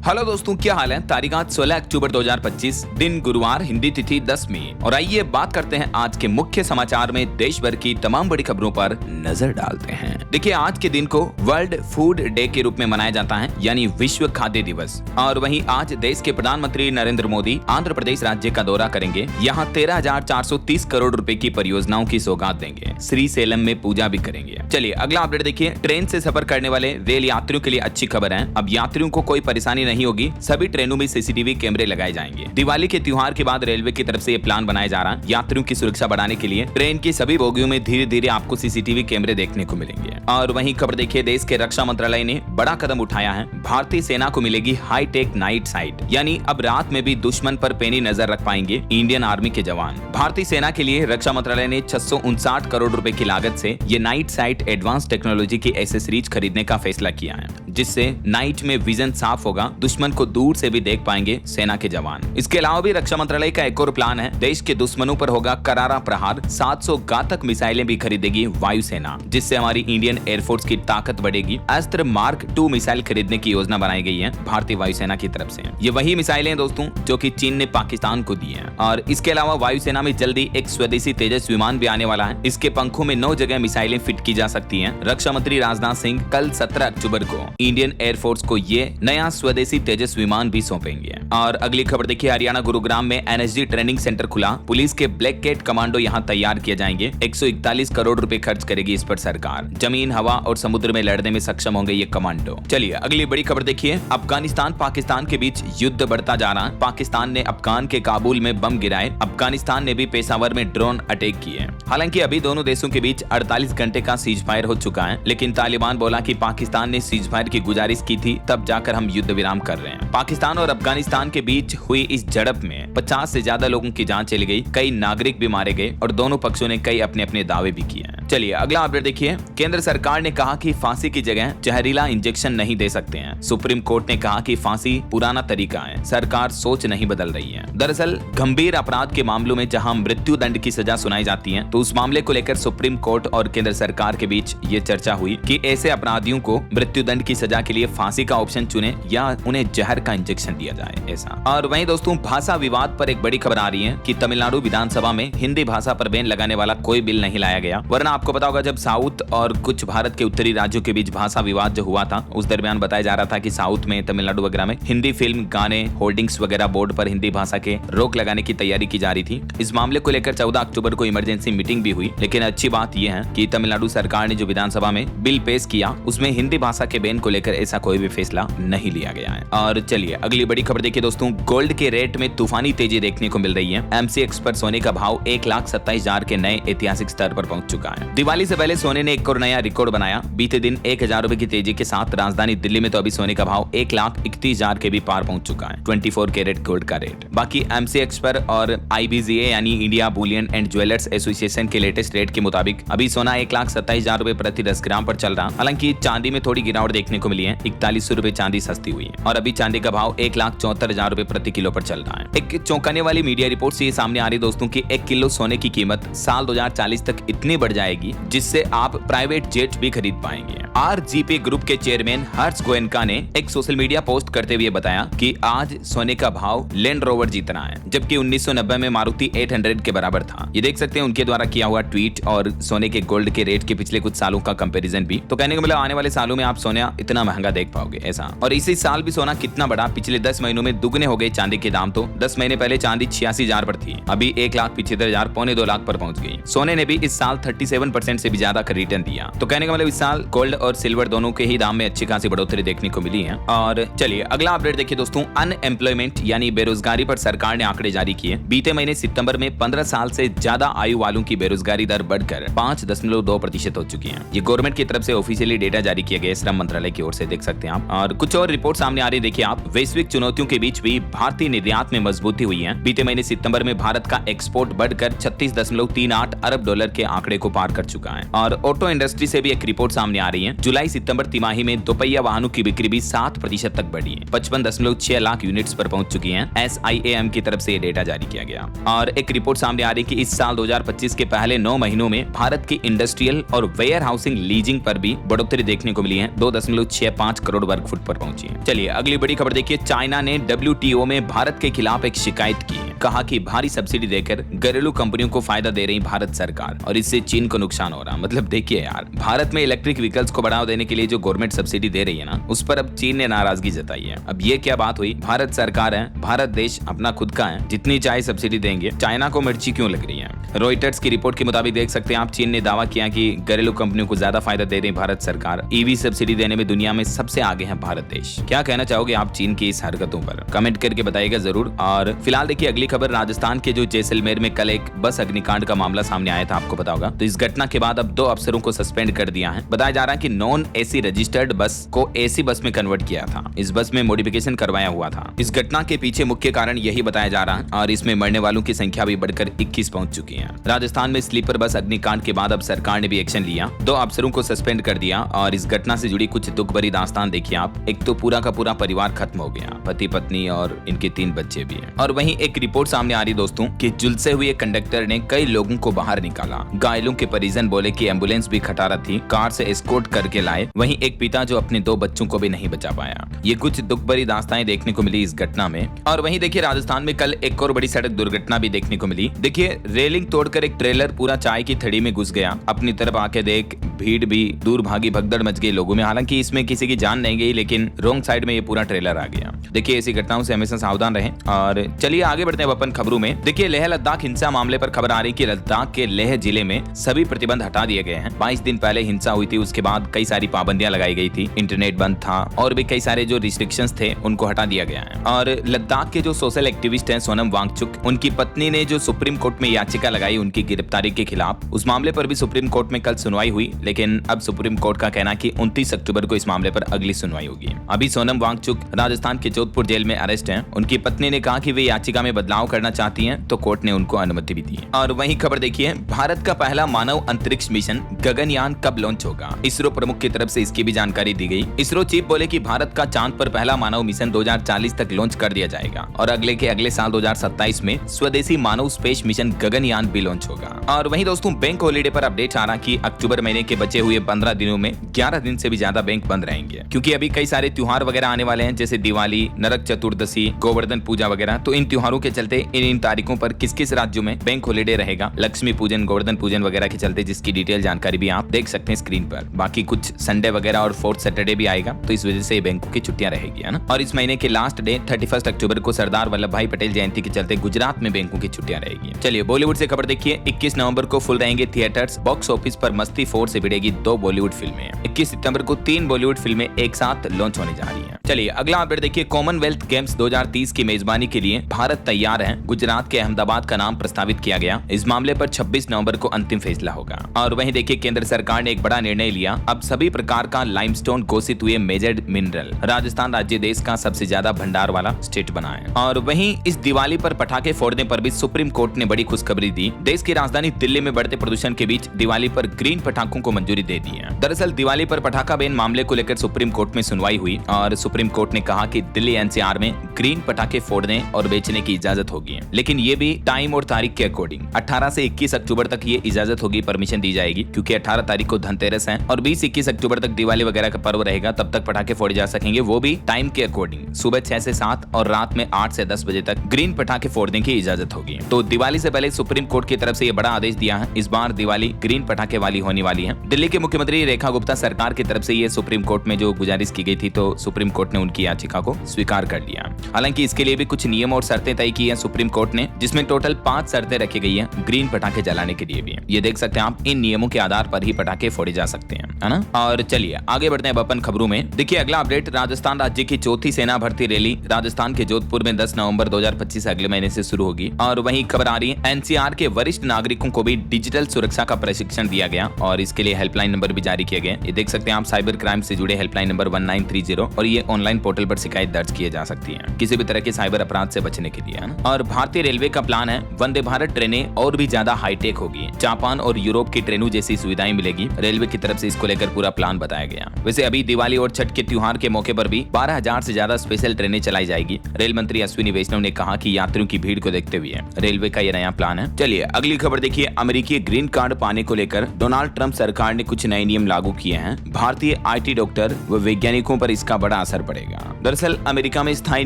Hello दोस्तों, क्या हाल है। तारीख आज 16 अक्टूबर 2025, दिन गुरुवार, हिंदी तिथि 10वीं। और आइए बात करते हैं आज के मुख्य समाचार में देश भर की तमाम बड़ी खबरों पर नजर डालते हैं। देखिए, आज के दिन को वर्ल्ड फूड डे के रूप में मनाया जाता है, यानी विश्व खाद्य दिवस। और वहीं आज देश के प्रधानमंत्री नरेंद्र मोदी आंध्र प्रदेश राज्य का दौरा करेंगे। यहाँ 13,430 करोड़ रुपए की परियोजनाओं की सौगात देंगे। श्री सेलम में पूजा भी करेंगे। चलिए अगला अपडेट देखिए। ट्रेन से सफर करने वाले रेल यात्रियों के लिए अच्छी खबर है। अब यात्रियों को कोई परेशानी नहीं होगी। सभी ट्रेनों में सीसीटीवी कैमरे लगाए जाएंगे। दिवाली के त्योहार के बाद रेलवे की तरफ से ये प्लान बनाया जा रहा है। यात्रियों की सुरक्षा बढ़ाने के लिए ट्रेन की सभी बोगियों में धीरे धीरे आपको सीसीटीवी कैमरे देखने को मिलेंगे। और वहीं खबर देखिए, देश के रक्षा मंत्रालय ने बड़ा कदम उठाया है। भारतीय सेना को मिलेगी हाईटेक नाइट साइट, यानी अब रात में भी दुश्मन पर पैनी नजर रख पाएंगे इंडियन आर्मी के जवान। भारतीय सेना के लिए रक्षा मंत्रालय ने 659 करोड़ रुपए की लागत से ये नाइट साइट एडवांस टेक्नोलॉजी की एसेसरीज खरीदने का फैसला किया है, जिससे नाइट में विजन साफ होगा, दुश्मन को दूर से भी देख पाएंगे सेना के जवान। इसके अलावा भी रक्षा मंत्रालय का एक और प्लान है। देश के दुश्मनों पर होगा करारा प्रहार। 700 घातक मिसाइलें भी खरीदेगी वायुसेना, जिससे हमारी इंडियन एयरफोर्स की ताकत बढ़ेगी। अस्त्र मार्क 2 मिसाइल खरीदने की योजना बनाई गई है भारतीय वायुसेना की तरफ से। ये वही मिसाइलें दोस्तों जो कि चीन ने पाकिस्तान को दी है। और इसके अलावा वायुसेना में जल्दी एक स्वदेशी तेजस विमान भी आने वाला है। इसके पंखों में 9 जगह मिसाइलें फिट की जा सकती हैं। रक्षा मंत्री राजनाथ सिंह कल 17 अक्टूबर को इंडियन एयरफोर्स को ये नया स्वदेशी तेजस विमान भी सौंपेंगे। और अगली खबर देखिए, हरियाणा गुरुग्राम में एनएसजी ट्रेनिंग सेंटर खुला। पुलिस के ब्लैक कैट कमांडो यहां तैयार किए जाएंगे। 141 करोड़ रुपए खर्च करेगी इस पर सरकार। जमीन, हवा और समुद्र में लड़ने में सक्षम होंगे ये कमांडो। चलिए अगली बड़ी खबर देखिए, अफगानिस्तान पाकिस्तान के बीच युद्ध बढ़ता जा रहा है। पाकिस्तान ने अफगान के काबुल में बम गिराए। अफगानिस्तान ने भी पेशावर में ड्रोन अटैक किए। हालांकि अभी दोनों देशों के बीच 48 घंटे का सीज फायर हो चुका है, लेकिन तालिबान बोला कि पाकिस्तान ने सीज फायर की गुजारिश की थी, तब जाकर हम युद्ध विराम कर रहे हैं। पाकिस्तान और अफगानिस्तान के बीच हुई इस झड़प में 50 से ज्यादा लोगों की जान चली गई, कई नागरिक भी मारे गए और दोनों पक्षों ने कई अपने अपने दावे भी किए हैं। चलिए अगला अपडेट देखिए, केंद्र सरकार ने कहा कि फांसी की जगह जहरीला इंजेक्शन नहीं दे सकते हैं। सुप्रीम कोर्ट ने कहा कि फांसी पुराना तरीका है, सरकार सोच नहीं बदल रही है। दरअसल गंभीर अपराध के मामलों में जहां मृत्यु दंड की सजा सुनाई जाती है, तो उस मामले को लेकर सुप्रीम कोर्ट और केंद्र सरकार के बीच ये चर्चा हुई कि ऐसे अपराधियों को मृत्यु दंड की सजा के लिए फांसी का ऑप्शन चुने या उन्हें जहर का इंजेक्शन दिया जाए, ऐसा। और वहीं दोस्तों, भाषा विवाद पर एक बड़ी खबर आ रही है कि तमिलनाडु विधानसभा में हिंदी भाषा पर बैन लगाने वाला कोई बिल नहीं लाया गया। वरना आपको पता होगा, जब साउथ और कुछ भारत के उत्तरी राज्यों के बीच भाषा विवाद जो हुआ था, उस दरमियान बताया जा रहा था कि साउथ में, तमिलनाडु वगैरह में हिंदी फिल्म, गाने, होर्डिंग्स वगैरह बोर्ड पर हिंदी भाषा के रोक लगाने की तैयारी की जा रही थी। इस मामले को लेकर 14 अक्टूबर को इमरजेंसी मीटिंग भी हुई। लेकिन अच्छी बात यह है कि तमिलनाडु सरकार ने जो विधानसभा में बिल पेश किया, उसमें हिंदी भाषा के बैन को लेकर ऐसा कोई भी फैसला नहीं लिया गया है। और चलिए अगली बड़ी खबर देखिए दोस्तों, गोल्ड के रेट में तूफानी तेजी देखने को मिल रही है। एमसीएक्स पर सोने का भाव 1,27,000 के नए ऐतिहासिक स्तर पर पहुंच चुका है। दिवाली से पहले सोने ने एक और नया रिकॉर्ड बनाया। बीते दिन 1,000 रुपए की तेजी के साथ राजधानी दिल्ली में तो अभी सोने का भाव 1,31,000 के भी पार पहुंच चुका है। 24 कैरेट गोल्ड का रेट। बाकी एमसीएक्स पर और IBGA यानी India Boolean and jewellers association के लेटेस्ट रेट के मुताबिक अभी सोना 1,27,000 रुपए प्रति 10 ग्राम पर चल रहा। हालांकि चांदी में थोड़ी गिरावट देखने को मिली है। 4100 रुपए चांदी सस्ती हुई है और अभी चांदी का भाव 1,74,000 रुपए प्रति किलो पर चल रहा है। एक चौंकाने वाली मीडिया रिपोर्ट से ये सामने आ रही दोस्तों कि 1 किलो सोने की कीमत साल 2040 तक इतनी बढ़ जाएगी जिससे आप प्राइवेट जेट भी खरीद पाएंगे। RGP ग्रुप के चेयरमैन हर्ष गोयनका ने एक सोशल मीडिया पोस्ट करते हुए बताया कि आज सोने का भाव लैंड रोवर जितना है, जबकि 1990 में मारुति 800 के बराबर था। ये देख सकते हैं उनके द्वारा किया हुआ ट्वीट और सोने के गोल्ड के रेट के पिछले कुछ सालों का कंपैरिजन भी। तो कहने का मतलब आने वाले सालों में आप सोना इतना महंगा देख पाओगे, ऐसा। और इसी साल भी सोना कितना बढ़ा, पिछले 10 महीनों में दुगने हो गए चांदी के दाम। तो 10 महीने पहले चांदी 86,000 पर थी, अभी 1,75,000, पौने 2 लाख पर पहुंच गई। सोने ने भी इस साल 37% से भी ज्यादा का रिटर्न दिया। तो कहने का मतलब इस साल गोल्ड और सिल्वर दोनों के ही दाम में अच्छी खासी बढ़ोतरी देखने को मिली है। और चलिए अगला अपडेट देखिए दोस्तों, अनएम्प्लॉयमेंट यानी बेरोजगारी पर सरकार ने आंकड़े जारी किए। बीते महीने सितंबर में 15 साल से ज्यादा आयु वालों की बेरोजगारी दर बढ़कर 5.2% हो चुकी है। ये गवर्नमेंट की तरफ से ऑफिशियली डेटा जारी किया गया श्रम मंत्रालय की ओर से, देख सकते हैं आप। और कुछ और रिपोर्ट सामने आ रही, देखिए आप। वैश्विक चुनौतियों के बीच भी भारतीय निर्यात में मजबूती हुई है। बीते महीने सितंबर में भारत का एक्सपोर्ट बढ़कर 36.38 अरब डॉलर के आंकड़े को पार कर चुका है। और ऑटो इंडस्ट्री से भी एक रिपोर्ट सामने आ रही है। जुलाई सितंबर तिमाही में दोपहिया वाहनों की बिक्री भी 7% तक बढ़ी है, 55.6 लाख यूनिट्स पर पहुंच चुकी है। SIAM की तरफ से ये डेटा जारी किया गया। और एक रिपोर्ट सामने आ रही है कि इस साल 2025 के पहले 9 महीनों में भारत की इंडस्ट्रियल और वेयर हाउसिंग लीजिंग पर भी बढ़ोतरी देखने को मिली है, 2.65 करोड़ वर्ग फुट पर पहुंची है। चलिए अगली बड़ी खबर देखिए। चाइना ने WTO में भारत के खिलाफ एक शिकायत की है। कहा कि भारी सब्सिडी देकर घरेलू कंपनियों को फायदा दे रही भारत सरकार और इससे चीन को नुकसान हो रहा। मतलब देखिए यार, भारत में इलेक्ट्रिक व्हीकल्स को बढ़ावा देने के लिए जो गवर्नमेंट सब्सिडी दे रही है ना, उस पर अब चीन ने नाराजगी जताई है। अब ये क्या बात हुई? भारत सरकार है, भारत देश अपना खुद का है, जितनी चाहे सब्सिडी देंगे, चाइना को मिर्ची क्यों लग रही है? रॉयटर्स की रिपोर्ट के मुताबिक देख सकते हैं आप, चीन ने दावा किया कि घरेलू कंपनियों को ज्यादा फायदा दे रही भारत सरकार। ईवी सब्सिडी देने में दुनिया में सबसे आगे है भारत देश। क्या कहना चाहोगे आप चीन की इस हरकतों पर? कमेंट करके बताइएगा जरूर। और फिलहाल देखिए अगली खबर। राजस्थान के जो जैसलमेर में कल एक बस अग्निकांड का मामला सामने आया था, आपको पता होगा। तो इस घटना के बाद अब 2 अफसरों को सस्पेंड कर दिया है। बताया जा रहा है कि नॉन AC रजिस्टर्ड बस को AC बस में कन्वर्ट किया था। इस बस में मॉडिफिकेशन करवाया हुआ था। इस घटना के पीछे मुख्य कारण यही बताया जा रहा है और इसमें मरने वालों की संख्या भी बढ़कर 21 पहुंच चुकी है। राजस्थान में स्लीपर बस अग्निकांड के बाद अब सरकार ने भी एक्शन लिया, 2 अफसरों को सस्पेंड कर दिया। और इस घटना से जुड़ी कुछ दुख भरी दास्तान देखिए आप। एक तो पूरा का पूरा परिवार खत्म हो गया, पति पत्नी और इनके 3 बच्चे भी हैं। और वहीं एक रिपोर्ट सामने आ रही दोस्तों कि झुलसे हुए कंडक्टर ने कई लोगों को बाहर निकाला। घायलों के परिजन बोले कि एम्बुलेंस भी खटारा थी, कार से एस्कॉर्ट करके लाए। वहीं एक पिता जो अपने 2 बच्चों को भी नहीं बचा पाया। ये कुछ दुख भरी दास्तानें देखने को मिली इस घटना में। और वहीं देखिए राजस्थान में कल एक और बड़ी सड़क दुर्घटना भी देखने को मिली। देखिए रेलिंग तोड़कर एक ट्रेलर पूरा चाय की थड़ी में घुस गया। अपनी तरफ आके देख भीड़ भी दूर भागी, भगदड़ मच गई लोगों में। हालांकि इसमें किसी की जान नहीं गई, लेकिन रॉन्ग साइड में ये पूरा ट्रेलर आ गया। देखिए ऐसी घटनाओं से हमेशा सावधान रहें। और चलिए आगे बढ़ते हैं अपन खबरों में। देखिए लेह लद्दाख हिंसा मामले पर खबर आ रही कि लद्दाख के लेह जिले में सभी प्रतिबंध हटा दिए गए हैं। 22 दिन पहले हिंसा हुई थी, उसके बाद कई सारी पाबंदियां लगाई गई थी, इंटरनेट बंद था और भी कई सारे जो रिस्ट्रिक्शंस थे उनको हटा दिया गया है। और लद्दाख के जो सोशल एक्टिविस्ट हैं सोनम वांगचुक, उनकी पत्नी ने जो सुप्रीम कोर्ट में याचिका लगाई उनकी गिरफ्तारी के खिलाफ, उस मामले पर भी सुप्रीम कोर्ट में कल सुनवाई हुई। लेकिन अब सुप्रीम कोर्ट का कहना कि 29 अक्टूबर को इस मामले पर अगली सुनवाई होगी। अभी सोनम वांगचुक राजस्थान के जोधपुर जेल में अरेस्ट हैं। उनकी पत्नी ने कहा कि वे याचिका में बदलाव करना चाहती हैं, तो कोर्ट ने उनको अनुमति भी दी। और वहीं खबर देखिए, भारत का पहला मानव अंतरिक्ष मिशन गगनयान कब लॉन्च होगा? इसरो प्रमुख की तरफ से इसकी भी जानकारी दी गई। इसरो चीफ बोले कि भारत का चांद पर पहला मानव मिशन 2040 तक लॉन्च कर दिया जाएगा और अगले साल 2027 में स्वदेशी मानव स्पेस मिशन गगनयान भी लॉन्च होगा। और वहीं दोस्तों बैंक हॉलीडे पर अपडेट आ रहा कि अक्टूबर महीने के बचे हुए 15 दिनों में 11 दिन से भी ज्यादा बैंक बंद रहेंगे, क्योंकि अभी कई सारे त्योहार वगैरह आने वाले हैं, जैसे दिवाली, नरक चतुर्दशी, गोवर्धन पूजा वगैरह। तो इन त्योहारों के चलते इन तारीखों पर किस किस राज्यों में बैंक हॉलीडे रहेगा, लक्ष्मी पूजन, गोवर्धन पूजन वगैरह के चलते, जिसकी डिटेल जानकारी भी आप देख सकते हैं स्क्रीन पर। बाकी कुछ संडे वगैरह और 4th सैटरडे भी आएगा, तो इस वजह से बैंकों की छुट्टियां रहेगी, है ना। और इस महीने के लास्ट डे 31 अक्टूबर को सरदार वल्लभ भाई पटेल जयंती के चलते गुजरात में बैंकों की छुट्टियां रहेगी। चलिए बॉलीवुड से खबर देखिए। 21 नवंबर को फुल रहेंगे थिएटर्स। बॉक्स ऑफिस पर मस्ती 4 से भिड़ेगी 2 बॉलीवुड फिल्में। 21 सितंबर को 3 बॉलीवुड फिल्में एक साथ लॉन्च होने जा रही हैं। चलिए अगला अपडेट देखिए। कॉमनवेल्थ गेम्स 2030 की मेजबानी के लिए भारत तैयार है। गुजरात के अहमदाबाद का नाम प्रस्तावित किया गया। इस मामले पर 26 नवंबर को अंतिम फैसला होगा। और वहीं देखिए केंद्र सरकार ने एक बड़ा निर्णय लिया। अब सभी प्रकार का लाइमस्टोन घोषित हुए मेजर्ड मिनरल। राजस्थान राज्य देश का सबसे ज्यादा भंडार वाला स्टेट बना है। और वहीं इस दिवाली पर पटाखे फोड़ने पर भी सुप्रीम कोर्ट ने बड़ी खुशखबरी दी। देश की राजधानी दिल्ली में बढ़ते प्रदूषण के बीच दिवाली पर ग्रीन पटाखों को मंजूरी दे दी है। दरअसल दिवाली पर पटाखा बैन मामले को लेकर सुप्रीम कोर्ट में सुनवाई हुई और सुप्रीम कोर्ट ने कहा कि दिल्ली NCR में ग्रीन पटाखे फोड़ने और बेचने की इजाजत होगी, लेकिन ये भी टाइम और तारीख के अकॉर्डिंग 18 से 21 अक्टूबर तक ये इजाजत होगी, परमिशन दी जाएगी, क्योंकि 18 तारीख को धनतेरस है और 20-21 अक्टूबर तक दिवाली वगैरह का पर्व रहेगा, तब तक पटाखे फोड़े जा सकेंगे, वो भी टाइम के अकॉर्डिंग। सुबह 6 से 7 और रात में 8 से 10 बजे तक ग्रीन पटाखे फोड़ने की इजाजत होगी। तो दिवाली से पहले सुप्रीम कोर्ट की तरफ से ये बड़ा आदेश दिया है। इस बार दिवाली ग्रीन पटाखे वाली होने वाली है। दिल्ली के मुख्यमंत्री रेखा गुप्ता सरकार की तरफ से ये सुप्रीम कोर्ट में जो गुजारिश की गई थी, तो सुप्रीम कोर्ट ने उनकी याचिका को स्वीकार कर लिया। हालांकि इसके लिए भी कुछ नियम और शर्तें तय की है दिया सुप्रीम कोर्ट ने, जिसमें टोटल 5 शर्तें रखी गई है ग्रीन पटाखे जलाने के लिए भी। ये देख सकते हैं आप, इन नियमों के आधार पर ही पटाखे फोड़े जा सकते हैं, है ना। और चलिए आगे बढ़ते हैं अपन खबरों में। देखिए अगला अपडेट, राजस्थान राज्य की चौथी सेना भर्ती रैली राजस्थान के जोधपुर में 10 नवंबर 2025 अगले महीने से शुरू होगी। और वहीं खबर आ रही है, एनसीआर के वरिष्ठ नागरिकों को भी डिजिटल सुरक्षा का प्रशिक्षण दिया गया और इसके लिए हेल्पलाइन नंबर भी जारी किए गए। ये देख सकते हैं आप, साइबर क्राइम से जुड़े हेल्पलाइन नंबर 1930 और ये ऑनलाइन पोर्टल पर शिकायत दर्ज की जा सकती है किसी भी तरह के साइबर अपराध से बचने के लिए, है ना। और भारतीय रेलवे का प्लान है, वंदे भारत ट्रेनें और भी ज्यादा हाईटेक होगी, जापान और यूरोप की ट्रेनों जैसी सुविधाएं मिलेगी। रेलवे की तरफ से इसको लेकर पूरा प्लान बताया गया। वैसे अभी दिवाली और छठ के त्योहार के मौके पर भी 12,000 से ज्यादा स्पेशल ट्रेनें चलाई जाएगी। रेल मंत्री अश्विनी वैष्णव ने कहा कि यात्रियों की भीड़ को देखते हुए रेलवे का ये नया प्लान है। चलिए अगली खबर देखिए, अमेरिकी ग्रीन कार्ड पाने को लेकर डोनाल्ड ट्रंप सरकार ने कुछ नए नियम लागू किए हैं। भारतीय IT डॉक्टर व वैज्ञानिकों पर इसका बड़ा असर पड़ेगा। दरअसल अमेरिका में स्थायी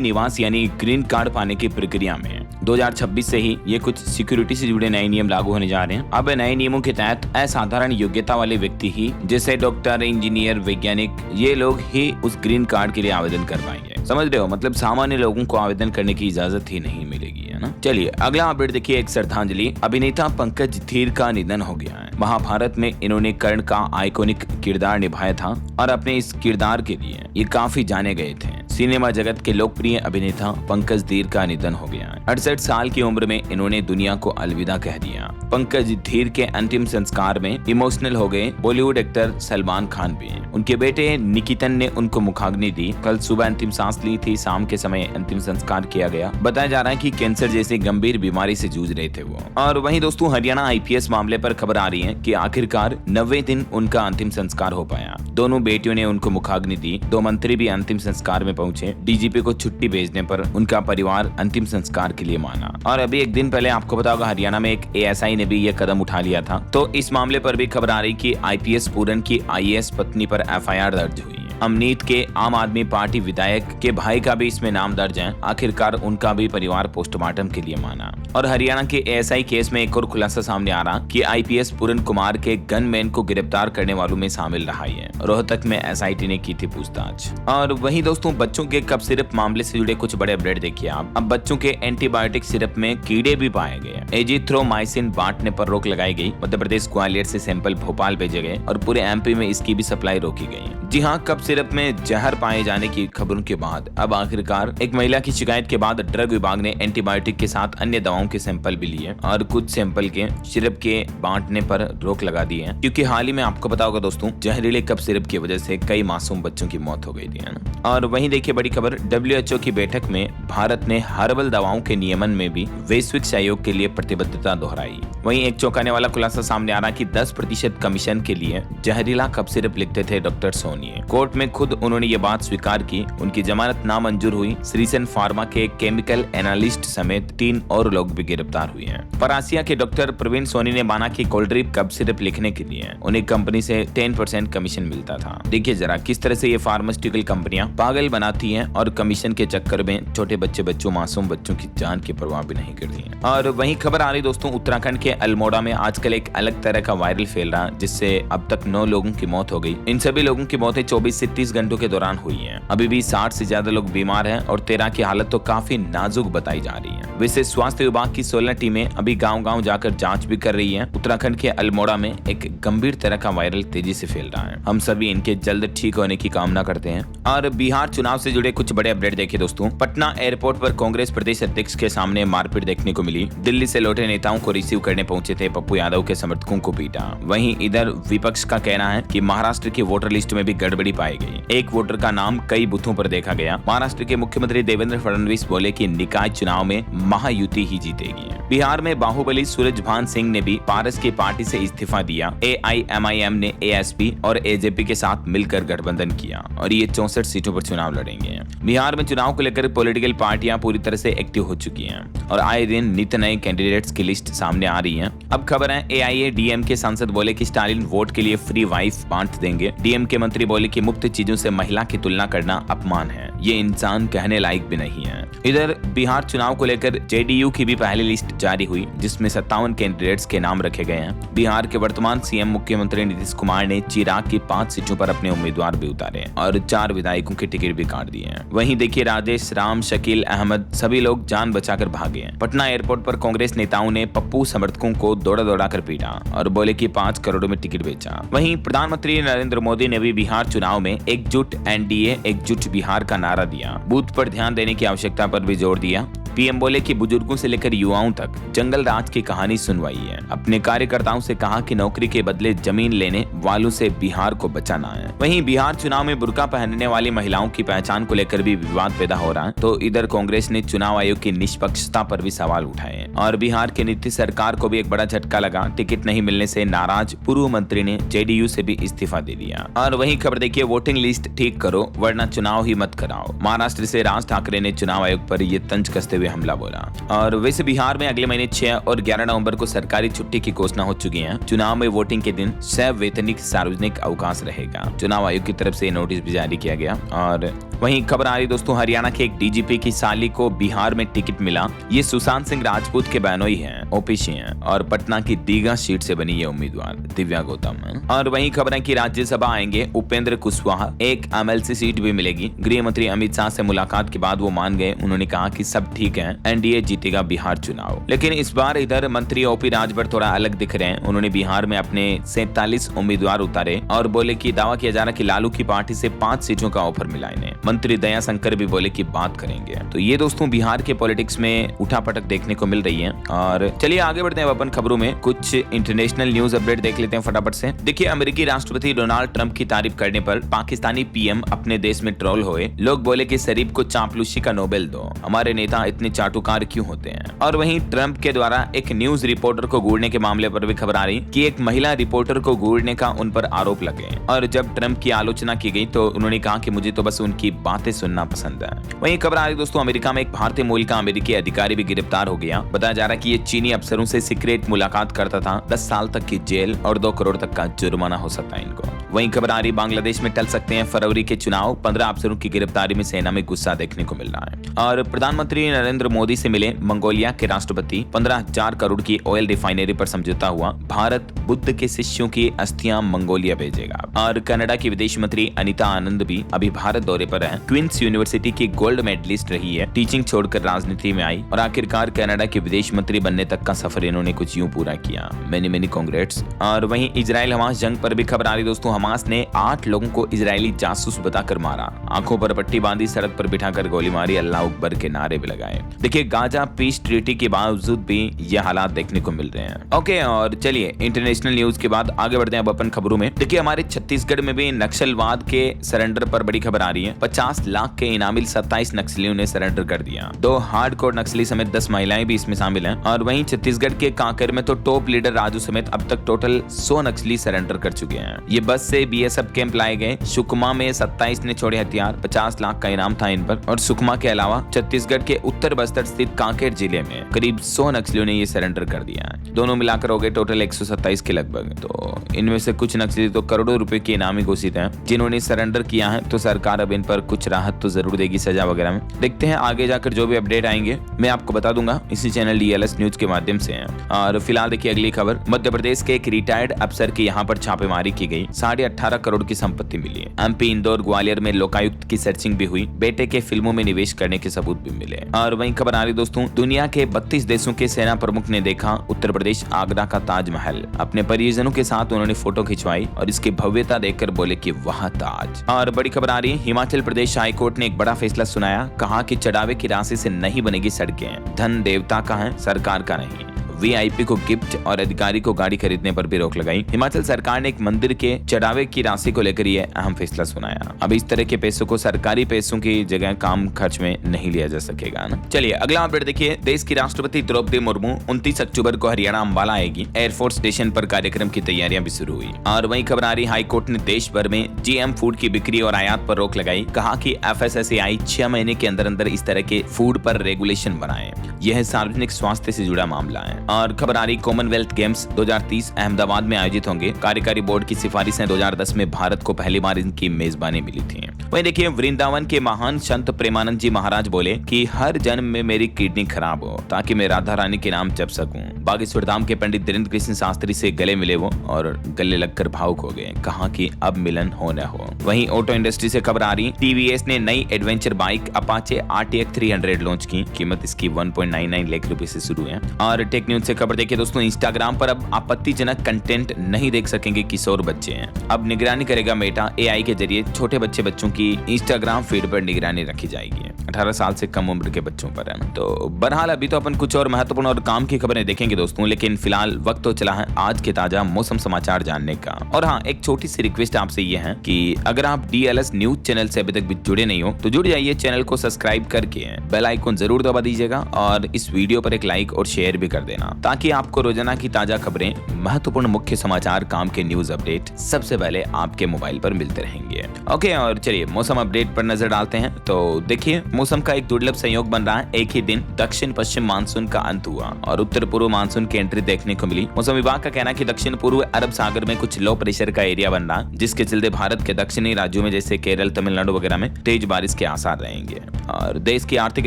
निवास यानी ग्रीन कार्ड पाने की प्रक्रिया में 2026 से ही ये कुछ सिक्योरिटी से जुड़े नए नियम लागू होने जा रहे हैं। अब नए नियमों के तहत असाधारण योग्यता वाले व्यक्ति ही, जैसे डॉक्टर, इंजीनियर, वैज्ञानिक, ये लोग ही उस ग्रीन कार्ड के लिए आवेदन कर पाएंगे। समझ रहे हो, मतलब सामान्य लोगों को आवेदन करने की इजाजत ही नहीं मिलेगी, है ना। चलिए अगला अपडेट देखिए, एक श्रद्धांजलि, अभिनेता पंकज धीर का निधन हो गया है। महाभारत में इन्होंने कर्ण का आइकॉनिक किरदार निभाया था और अपने इस किरदार के लिए ये काफी जाने गए थे। सिनेमा जगत के लोकप्रिय अभिनेता पंकज धीर का निधन हो गया। 68 साल की उम्र में इन्होंने दुनिया को अलविदा कह दिया। पंकज धीर के अंतिम संस्कार में इमोशनल हो गए बॉलीवुड एक्टर सलमान खान भी। उनके बेटे निकितन ने उनको मुखाग्नि दी। कल सुबह अंतिम सांस ली थी, शाम के समय अंतिम संस्कार किया गया। बताया जा रहा है कि कैंसर जैसे गंभीर बीमारी से जूझ रहे थे वो। और वहीं दोस्तों, हरियाणा IPS मामले पर खबर आ रही है कि आखिरकार 90वें दिन उनका अंतिम संस्कार हो पाया। दोनों बेटियों ने उनको मुखाग्नि दी। 2 मंत्री भी अंतिम संस्कार में पहुंचे। DGP को छुट्टी भेजने पर उनका परिवार अंतिम संस्कार के लिए माना। और अभी एक दिन पहले आपको पता होगा, हरियाणा में एक ASI ने भी यह कदम उठा लिया था। तो इस मामले पर भी खबर आ रही कि IPS पूरन की IAS पत्नी पर FIR दर्ज हुई। अमनीत के आम आदमी पार्टी विधायक के भाई का भी इसमें नाम दर्ज है। आखिरकार उनका भी परिवार पोस्टमार्टम के लिए माना। और हरियाणा के ASI केस में एक और खुलासा सामने आ रहा कि IPS पूरन कुमार के गनमैन को गिरफ्तार करने वालों में शामिल रहा है। रोहतक में SIT ने की थी पूछताछ। और वहीं दोस्तों, बच्चों के कफ सिरप मामले से जुड़े कुछ बड़े अपडेट देखिए आप। अब बच्चों के एंटीबायोटिक सिरप में कीड़े भी पाए गए। एजिथ्रोमाइसिन बांटने पर रोक लगाई गई। मध्य प्रदेश ग्वालियर से सैंपल भोपाल भेजे गए और पूरे MP में इसकी भी सप्लाई रोकी गई। जी हाँ, कफ सिरप में जहर पाए जाने की खबरों के बाद अब आखिरकार एक महिला की शिकायत के बाद ड्रग विभाग ने एंटीबायोटिक के साथ अन्य दवाओं के सैंपल भी लिए और कुछ सैंपल के सिरप के बांटने पर रोक लगा दी है, क्योंकि हाल ही में आपको पता होगा दोस्तों, जहरीले कफ सिरप की वजह से कई मासूम बच्चों की मौत हो गई थी, है ना। और वहीं देखिए बड़ी खबर, WHO की बैठक में भारत ने हर्बल दवाओं के नियमन में भी वैश्विक सहयोग के लिए प्रतिबद्धता दोहराई। वहीं एक चौंकाने वाला खुलासा सामने आ रहा कि 10% कमीशन के लिए जहरीला कफ सिरप लिखते थे डॉक्टर सोनी। कोर्ट में खुद उन्होंने ये बात स्वीकार की। उनकी जमानत नामंजूर हुई। श्रीसन फार्मा के केमिकल एनालिस्ट समेत 3 और लोग भी गिरफ्तार हुए हैं। परासिया के डॉक्टर प्रवीण सोनी ने माना कि कोल्ड ड्रिप कफ सिरप लिखने के लिए उन्हें कंपनी से 10% कमीशन मिलता था। देखिए जरा किस तरह से ये फार्मास्यूटिकल कंपनियां पागल बनाती हैं और कमीशन के चक्कर में छोटे बच्चों मासूम बच्चों की जान की परवाह भी नहीं करती हैं। और वहीं खबर आ रही दोस्तों, उत्तराखंड के अल्मोड़ा में आजकल एक अलग तरह का वायरल फैल रहा, जिससे अब तक 9 लोगों की मौत हो गई। इन सभी लोगों की मौतें 24 से 30 घंटों के दौरान हुई हैं। अभी भी 60 से ज्यादा लोग बीमार हैं और 13 की हालत तो काफी नाजुक बताई जा रही है। वैसे स्वास्थ्य विभाग की 16 टीमें अभी गांव-गांव जाकर जांच भी कर रही हैं। उत्तराखंड के अल्मोड़ा में एक गंभीर तरह का वायरल तेजी से फैल रहा है। हम सभी इनके जल्द ठीक होने की कामना करते हैं। और बिहार चुनाव से जुड़े कुछ बड़े अपडेट देखिए दोस्तों। पटना एयरपोर्ट पर कांग्रेस प्रदेश अध्यक्ष के सामने मारपीट देखने को मिली। दिल्ली से लौटे नेताओं को रिसीव करने पहुंचे थे पप्पू यादव के समर्थकों को पीटा। वहीं इधर विपक्ष का कहना है कि महाराष्ट्र की वोटर लिस्ट में भी गड़बड़ी पाई गई। एक वोटर का नाम कई बूथों पर देखा गया। महाराष्ट्र के मुख्यमंत्री देवेंद्र फडणवीस बोले कि निकाय चुनाव में महायुति ही जीतेगी। बिहार में बाहुबली सूरजभान सिंह ने भी पारस की पार्टी से इस्तीफा दिया। AIMIM ने ASP और AJP के साथ मिलकर गठबंधन किया और ये 64 सीटों पर चुनाव लड़ेंगे। बिहार में चुनाव को लेकर पॉलिटिकल पार्टियां पूरी तरह से एक्टिव हो चुकी हैं और आए दिन नित नए कैंडिडेट्स की लिस्ट सामने आ रही है। अब खबर है AIADMK सांसद बोले कि स्टालिन वोट के लिए फ्री वाइफ बांट देंगे। DMK मंत्री बोले कि मुफ्त चीजों से महिला की तुलना करना अपमान है, ये इंसान कहने लायक भी नहीं है। इधर बिहार चुनाव को लेकर जेडीयू की भी पहली लिस्ट जारी हुई, जिसमें 57 कैंडिडेट्स के नाम रखे गए हैं। बिहार के वर्तमान सीएम मुख्यमंत्री नीतीश कुमार ने चिराग की 5 सीटों पर अपने उम्मीदवार भी उतारे और 4 विधायकों के टिकट भी काट दिए हैं। वहीं देखिए राजेश, राम, शकील अहमद सभी लोग जान बचाकर भागे हैं। पटना एयरपोर्ट पर कांग्रेस नेताओं ने पप्पू समर्थकों को दौड़ा कर पीटा और बोले कि 5 करोड़ में टिकट बेचा। वहीं प्रधानमंत्री नरेंद्र मोदी ने भी बिहार चुनाव में एकजुट एनडीए एकजुट बिहार का नारा दिया। बूथ पर ध्यान देने की आवश्यकता पर भी जोर दिया। पीएम बोले कि बुजुर्गों से लेकर युवाओं तक जंगल राज की कहानी सुनवाई है। अपने कार्यकर्ताओं से कहा कि नौकरी के बदले जमीन लेने वालों से बिहार को बचाना है। वहीं बिहार चुनाव में बुर्का पहनने वाली महिलाओं की पहचान को लेकर भी विवाद पैदा हो रहा है, तो इधर कांग्रेस ने चुनाव आयोग की निष्पक्षता पर भी सवाल उठाए और बिहार की नीतीश सरकार को भी एक बड़ा झटका लगा। टिकट नहीं मिलने से नाराज पूर्व मंत्री ने जेडीयू से भी इस्तीफा दे दिया। और वहीं खबर देखिए, वोटिंग लिस्ट ठीक करो वरना चुनाव ही मत कराओ। महाराष्ट्र से राज ठाकरे ने चुनाव आयोग पर ये तंज कसते हुए हमला बोला। और वैसे बिहार में अगले महीने 6 और 11 नवंबर को सरकारी छुट्टी की घोषणा हो चुकी है। चुनाव में वोटिंग के दिन सवैतनिक सार्वजनिक अवकाश रहेगा। चुनाव आयोग की तरफ से नोटिस भी जारी किया गया। और वहीं खबर आ रही दोस्तों, हरियाणा के एक डीजीपी की साली को बिहार में टिकट मिला। ये सुशांत सिंह राजपूत के बहनोई हैं, ओपीसी हैं और पटना की दीघा सीट से बनी ये उम्मीदवार दिव्या गौतम है। और वहीं खबर है कि राज्यसभा आएंगे उपेंद्र कुशवाहा, एक एमएलसी सीट भी मिलेगी। गृह मंत्री अमित शाह से मुलाकात के बाद वो मान गए। उन्होंने कहा कि सब ठीक है, एनडीए जीतेगा बिहार चुनाव। लेकिन इस बार इधर मंत्री ओपी राजभर थोड़ा अलग दिख रहे हैं। उन्होंने बिहार में अपने 47 उम्मीदवार उतारे और बोले कि दावा किया जा रहा कि लालू की पार्टी से 5 सीटों का ऑफर मिला इन्हें। मंत्री दया शंकर भी बोले कि बात करेंगे। तो ये दोस्तों बिहार के पॉलिटिक्स में उठापटक देखने को मिल रही है। और चलिए आगे बढ़ते हैं अपन खबरों में। कुछ इंटरनेशनल न्यूज अपडेट देख लेते हैं फटाफट से। देखिए अमेरिकी राष्ट्रपति डोनाल्ड ट्रंप की तारीफ करने पर पाकिस्तानी पीएम अपने देश में ट्रोल हुए। लोग बोले कि शरीफ को चापलूसी का नोबेल दो, हमारे नेता इतने चाटुकार क्यों होते हैं। और वहीं ट्रंप के द्वारा एक न्यूज रिपोर्टर को घूरने के मामले पर भी खबर आ रही कि एक महिला रिपोर्टर को घूरने का उन पर आरोप लगे। और जब ट्रंप की आलोचना की गई तो उन्होंने कहा कि मुझे तो बस उनकी बातें सुनना पसंद है। वहीं खबर आ रही दोस्तों, अमेरिका में एक भारतीय मूल का अमेरिकी अधिकारी भी गिरफ्तार हो गया। बताया जा रहा है कि ये चीनी अफसरों से सीक्रेट मुलाकात करता था। 10 साल तक की जेल और 2 करोड़ तक का जुर्माना हो सकता है इनको। वहीं खबर आ रही बांग्लादेश में टल सकते हैं फरवरी के चुनाव। 15 अफसरों की गिरफ्तारी में सेना में गुस्सा देखने को मिल रहा है। और प्रधानमंत्री नरेंद्र मोदी से मिले मंगोलिया के राष्ट्रपति। 15,000 करोड़ की ऑयल रिफाइनरी पर समझौता हुआ। भारत बुद्ध के शिष्यों की अस्थियां मंगोलिया भेजेगा। और कनाडा की विदेश मंत्री अनीता आनंद भी अभी भारत दौरे पर है। क्वींस यूनिवर्सिटी की गोल्ड मेडलिस्ट रही है, टीचिंग छोड़कर राजनीति में आई और आखिरकार कनाडा के विदेश मंत्री बनने तक का सफर इन्होंने कुछ यूं पूरा किया। Many congrats. और वहीं इजराइल हमास जंग पर भी खबर आ रही दोस्तों। हमास ने 8 लोगों को इजरायली जासूस बताकर मारा। आंखों पर पट्टी बांधी, सड़क पर बिठाकर गोली मारी, अल्लाह अकबर के नारे भी लगाए। देखिए गाजा पीस ट्रीटी के बावजूद भी ये हालात देखने को मिल रहे हैं। ओके, और चलिए इंटरनेशनल न्यूज के बाद आगे बढ़ते हैं अब अपन खबरों में। देखिए हमारे छत्तीसगढ़ में भी नक्सलवाद के सरेंडर पर बड़ी खबर आ रही है। 50 लाख के इनामी 27 नक्सलियों ने सरेंडर कर दिया। 2 हार्डकोर नक्सली समेत 10 महिलाएं भी इसमें शामिल हैं। और वहीं छत्तीसगढ़ के कांकेर में तो टॉप लीडर राजू समेत अब तक टोटल 100 नक्सली सरेंडर कर चुके हैं। ये बस से बीएसएफ कैंप लाए गए। सुकमा में 27 ने छोड़े हथियार। 50 लाख का इनाम था इन पर। और सुकमा के अलावा छत्तीसगढ़ के उत्तर बस्तर स्थित कांकेर जिले में करीब 100 नक्सलियों ने ये सरेंडर कर दिया है। दोनों मिलाकर हो गए टोटल 127 के लगभग। तो इनमें से कुछ नक्सली तो करोड़ों रुपए के इनामी घोषित हैं। जिन्होंने सरेंडर किया है तो सरकार अब इन पर कुछ राहत तो जरूर देगी सजा वगैरह में। देखते हैं आगे जाकर जो भी अपडेट आएंगे मैं आपको बता दूंगा इसी चैनल डीएलएस न्यूज के माध्यम से। और फिलहाल देखिए अगली खबर। मध्य प्रदेश के एक रिटायर्ड अफसर की यहाँ पर छापेमारी की गई। 18.5 करोड़ की संपत्ति मिली है। एमपी इंदौर ग्वालियर में लोकायुक्त की सर्चिंग भी हुई। बेटे के फिल्मों में निवेश करने के सबूत भी मिले। और वहीं खबर आ रही दोस्तों, दुनिया के 32 देशों के सेना प्रमुख ने देखा उत्तर प्रदेश आगरा का ताजमहल। अपने परिजनों के साथ उन्होंने फोटो खिंचवाई और इसकी भव्यता देखकर बोले कि वाह ताज। और बड़ी खबर आ रही है, हिमाचल प्रदेश हाईकोर्ट ने एक बड़ा फैसला सुनाया। कहा कि चढ़ावे की राशि से नहीं बनेगी सड़कें, धन देवता का है सरकार का नहीं। वीआईपी को गिफ्ट और अधिकारी को गाड़ी खरीदने पर भी रोक लगाई। हिमाचल सरकार ने एक मंदिर के चढ़ावे की राशि को लेकर यह अहम फैसला सुनाया। अब इस तरह के पैसों को सरकारी पैसों की जगह काम खर्च में नहीं लिया जा सकेगा ना। चलिए अगला अपडेट देखिए। देश की राष्ट्रपति द्रौपदी मुर्मू 29 अक्टूबर को हरियाणा अंबाला आएगी। एयरफोर्स स्टेशन पर कार्यक्रम की तैयारियां भी शुरू हुई। और वहीं खबर आ रही, हाईकोर्ट ने देश भर में जीएम फूड की बिक्री और आयात पर रोक लगाई। कहा कि एफएसएसएआई 6 महीने के अंदर अंदर इस तरह के फूड पर रेगुलेशन बनाए। यह सार्वजनिक स्वास्थ्य से जुड़ा मामला है। और खबर आ रही कॉमनवेल्थ गेम्स 2030 अहमदाबाद में आयोजित होंगे। कार्यकारी बोर्ड की सिफारिशें 2010 में भारत को पहली बार इनकी मेजबानी मिली थी। वहीं देखिए वृंदावन के महान संत प्रेमानंद जी महाराज बोले कि हर जन्म में मेरी किडनी खराब हो ताकि मैं राधा रानी के नाम जप सकूं। बागेश्वर धाम के पंडित धीरेन्द्र कृष्ण शास्त्री से गले मिले वो और गले लगकर भावुक हो गए, कहा कि अब मिलन हो न हो। वहीं ऑटो इंडस्ट्री से खबर आ रही, टीवीएस ने नई adventure bike Apache RTX 300 launch की। कीमत इसकी 1.99 लाख रुपए से शुरू है। और टेक न्यूज से खबर देखिए दोस्तों, इंस्टाग्राम पर अब आपत्तिजनक कंटेंट नहीं देख सकेंगे किशोर बच्चे हैं। अब निगरानी करेगा मेटा, AI के जरिए छोटे बच्चों की इंस्टाग्राम फीड पर निगरानी रखी जाएगी। 18 साल से कम उम्र के बच्चों पर है। तो बहरहाल अभी तो अपन कुछ और महत्वपूर्ण और काम की खबरें देखेंगे दोस्तों, लेकिन फिलहाल वक्त तो चला है आज के ताजा मौसम समाचार जानने का। और हाँ, एक छोटी सी रिक्वेस्ट आपसे ये है कि अगर आप DLS न्यूज चैनल से अभी तक भी जुड़े नहीं हो तो जुड़ जाइए, चैनल को सब्सक्राइब करके बेल आइकन जरूर दबा दीजिएगा और इस वीडियो पर एक लाइक और शेयर भी कर देना ताकि आपको रोजाना की ताजा खबरें, महत्वपूर्ण मुख्य समाचार, काम के न्यूज अपडेट सबसे पहले आपके मोबाइल पर मिलते रहेंगे। ओके, और चलिए मौसम अपडेट पर नजर डालते हैं। तो देखिए मौसम का एक दुर्लभ संयोग बन रहा है। एक ही दिन दक्षिण पश्चिम मानसून का अंत हुआ और उत्तर पूर्व मानसून की एंट्री देखने को मिली। मौसम विभाग का कहना है कि दक्षिण पूर्व अरब सागर में कुछ लो प्रेशर का एरिया बन रहा है, जिसके चलते भारत के दक्षिणी राज्यों में जैसे केरल, तमिलनाडु वगैरह में तेज बारिश के आसार रहेंगे। और देश की आर्थिक